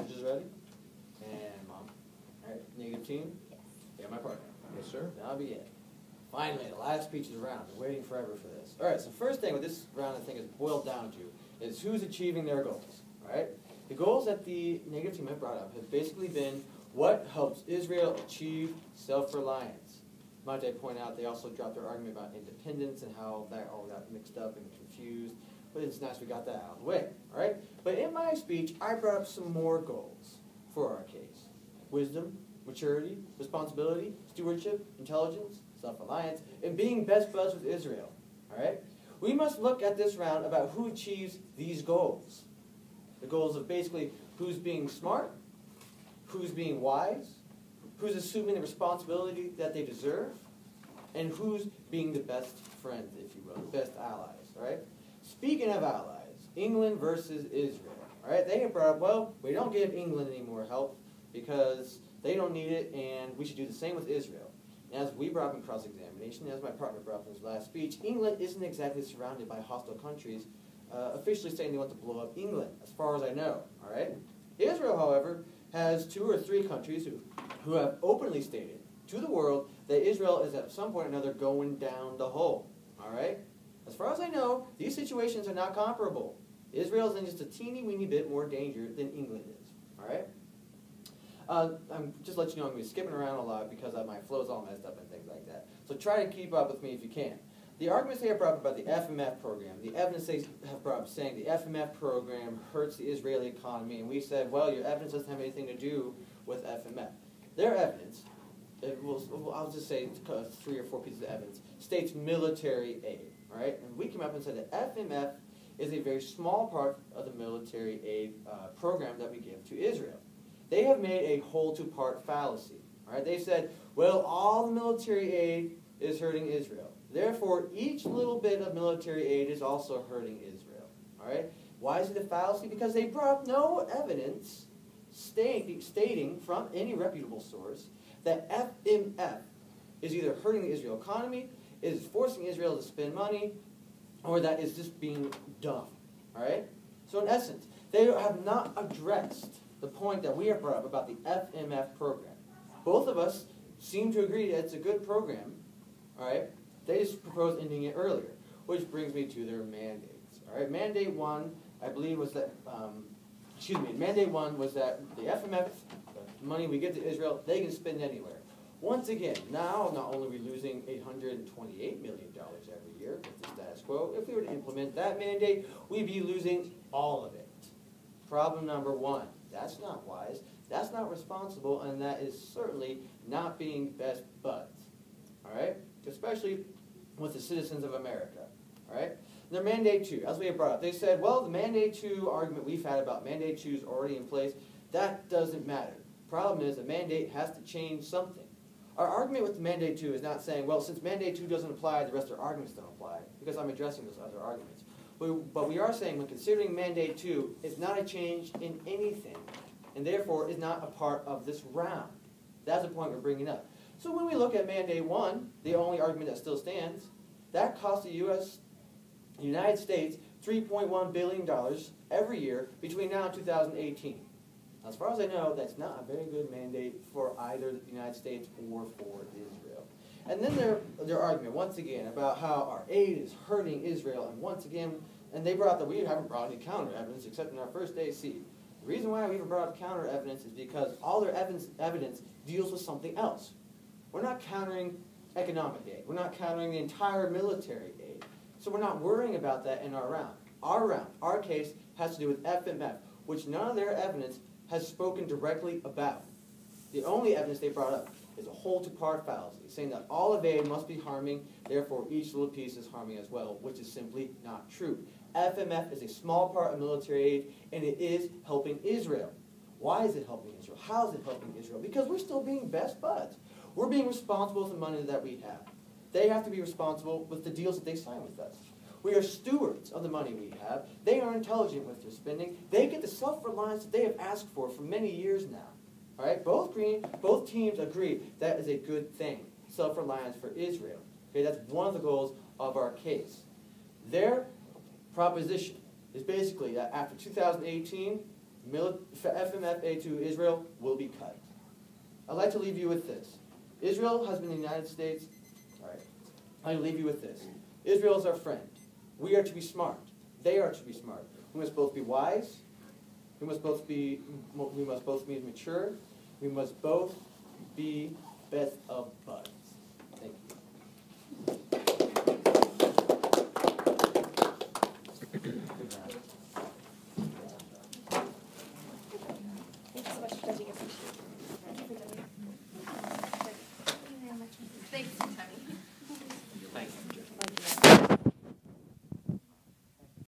Cartridges ready? And Mom. Alright, negative team? Yes. Yeah, my partner. Yes, sir. That'll be it. Finally, the last speech is round. Been waiting forever for this. Alright, so first thing what this round I think is boiled down to is who's achieving their goals. Alright? The goals that the negative team have brought up have basically been what helps Israel achieve self-reliance. Might I point out they also dropped their argument about independence and how that all got mixed up and confused. But it's nice we got that out of the way. Alright? But in my speech, I brought up some more goals for our case. Wisdom, maturity, responsibility, stewardship, intelligence, self-reliance, and being best buds with Israel. Alright? We must look at this round about who achieves these goals. The goals of basically who's being smart, who's being wise, who's assuming the responsibility that they deserve, and who's being the best friends, if you will, the best allies. Alright? Speaking of allies, England versus Israel. Alright? They have brought up, well, we don't give England any more help because they don't need it, and we should do the same with Israel. And as we brought up in cross-examination, as my partner brought up in his last speech, England isn't exactly surrounded by hostile countries officially saying they want to blow up England, as far as I know. All right? Israel, however, has 2 or 3 countries who have openly stated to the world that Israel is at some point or another going down the hole. All right? As far as I know, these situations are not comparable. Israel is in just a teeny-weeny bit more danger than England is. All right? I'm just letting you know I'm going to be skipping around a lot because my flow's all messed up and things like that. So try to keep up with me if you can. The arguments they have brought up about the FMF program, the evidence they have brought up saying the FMF program hurts the Israeli economy, and we said, well, your evidence doesn't have anything to do with FMF. Their evidence, I'll just say 3 or 4 pieces of evidence, states military aid. All right? And we came up and said that FMF is a very small part of the military aid program that we give to Israel. They have made a whole-to-part fallacy. All right? They said, well, all the military aid is hurting Israel. Therefore, each little bit of military aid is also hurting Israel. All right? Why is it a fallacy? Because they brought up no evidence stating from any reputable source that FMF is either hurting the Israel economy, is forcing Israel to spend money, or that is just being dumb. All right? So in essence, they have not addressed the point that we have brought up about the FMF program. Both of us seem to agree that it's a good program. All right? They just proposed ending it earlier, which brings me to their mandates. All right? Mandate 1, I believe, was that, mandate 1 was that the FMF, the money we give to Israel, they can spend anywhere. Once again, now not only are we losing $828 million every year with the status quo, if we were to implement that mandate, we'd be losing all of it. Problem number 1. That's not wise, that's not responsible, and that is certainly not being best buds. All right? Especially with the citizens of America. All right? Their mandate 2, as we have brought up, they said, well, the mandate 2 argument we've had about mandate 2 is already in place. That doesn't matter. Problem is, the mandate has to change something. Our argument with the mandate 2 is not saying, well, since mandate 2 doesn't apply, the rest of our arguments don't apply, because I'm addressing those other arguments. But we are saying, when considering mandate 2, it's not a change in anything, and therefore is not a part of this round. That's the point we're bringing up. So when we look at mandate 1, the only argument that still stands, that costs the United States $3.1 billion every year between now and 2018. As far as I know, that's not a very good mandate for either the United States or for Israel. And then their argument, once again, about how our aid is hurting Israel, and once again, and they brought up that we haven't brought any counter evidence except in our first day seed. The reason why we haven't brought up counter evidence is because all their evidence deals with something else. We're not countering economic aid. We're not countering the entire military aid. So we're not worrying about that in our round. Our case, has to do with FMF, which none of their evidence has spoken directly about. The only evidence they brought up is a whole-to-part fallacy, saying that all of aid must be harming, therefore each little piece is harming as well, which is simply not true. FMF is a small part of military aid, and it is helping Israel. Why is it helping Israel? How is it helping Israel? Because we're still being best buds. We're being responsible with the money that we have. They have to be responsible with the deals that they sign with us. We are stewards of the money we have. They are intelligent with their spending. They get the self-reliance that they have asked for many years now. All right? Both teams agree that is a good thing, self-reliance for Israel. Okay, that's one of the goals of our case. Their proposition is basically that after 2018, FMFA to Israel will be cut. I'd like to leave you with this. Israel has been in the United States. All right. I'd like to leave you with this. Israel is our friend. We are to be smart. They are to be smart. We must both be wise. We must both be mature. We must both be best of bud.